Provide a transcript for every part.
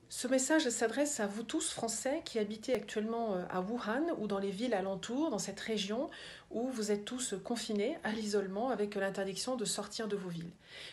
Ce message s'adresse à vous tous Français qui habitez actuellement à Wuhan ou dans les villes alentours, dans cette région où vous êtes tous confinés à l'isolement avec l'interdiction de sortir de vos villes.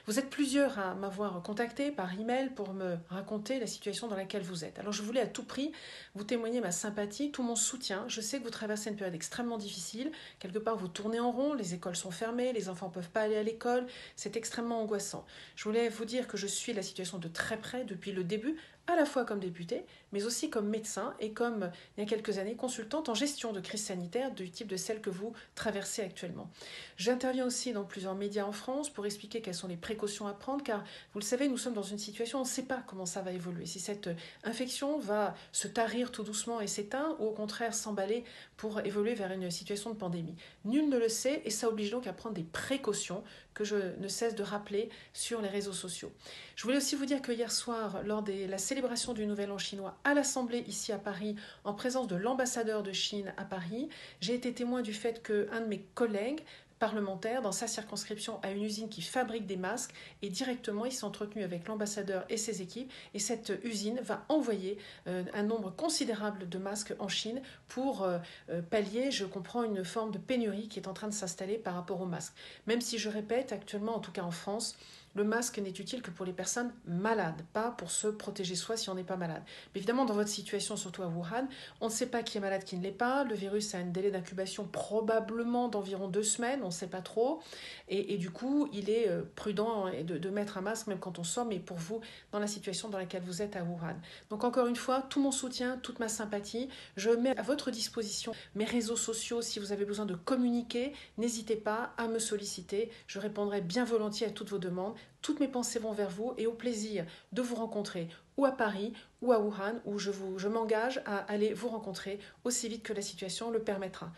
Vous êtes plusieurs à m'avoir contacté par email pour me raconter la situation dans laquelle vous êtes. Alors je voulais à tout prix vous témoigner ma sympathie, tout mon soutien. Je sais que vous traversez une période extrêmement difficile. Quelque part vous tournez en rond, les écoles sont fermées, les enfants ne peuvent pas aller à l'école. C'est extrêmement angoissant. Je voulais vous dire que je suis la situation de très près depuis le début, à la fois comme députée, mais aussi comme médecin et comme, il y a quelques années, consultante en gestion de crise sanitaire du type de celle que vous traversez actuellement. J'interviens aussi dans plusieurs médias en France pour expliquer quelles sont les précautions à prendre, car vous le savez, nous sommes dans une situation où on ne sait pas comment ça va évoluer. Si cette infection va se tarir tout doucement et s'éteindre, ou au contraire s'emballer pour évoluer vers une situation de pandémie. Nul ne le sait et ça oblige donc à prendre des précautions que je ne cesse de rappeler sur les réseaux sociaux. Je voulais aussi vous dire que hier soir, lors de la célébration du Nouvel An chinois à l'Assemblée ici à Paris, en présence de l'ambassadeur de Chine à Paris, j'ai été témoin du fait qu'un de mes collègues parlementaire dans sa circonscription à une usine qui fabrique des masques et directement il s'est entretenu avec l'ambassadeur et ses équipes et cette usine va envoyer un nombre considérable de masques en Chine pour pallier, je comprends, une forme de pénurie qui est en train de s'installer par rapport aux masques. Même si je répète, actuellement, en tout cas en France, le masque n'est utile que pour les personnes malades, pas pour se protéger soi si on n'est pas malade. Mais évidemment, dans votre situation, surtout à Wuhan, on ne sait pas qui est malade, qui ne l'est pas. Le virus a un délai d'incubation probablement d'environ 2 semaines, on ne sait pas trop. Et du coup, il est prudent de mettre un masque même quand on sort, mais pour vous, dans la situation dans laquelle vous êtes à Wuhan. Donc encore une fois, tout mon soutien, toute ma sympathie. Je mets à votre disposition mes réseaux sociaux si vous avez besoin de communiquer. N'hésitez pas à me solliciter. Je répondrai bien volontiers à toutes vos demandes. Toutes mes pensées vont vers vous et au plaisir de vous rencontrer ou à Paris ou à Wuhan où je m'engage à aller vous rencontrer aussi vite que la situation le permettra.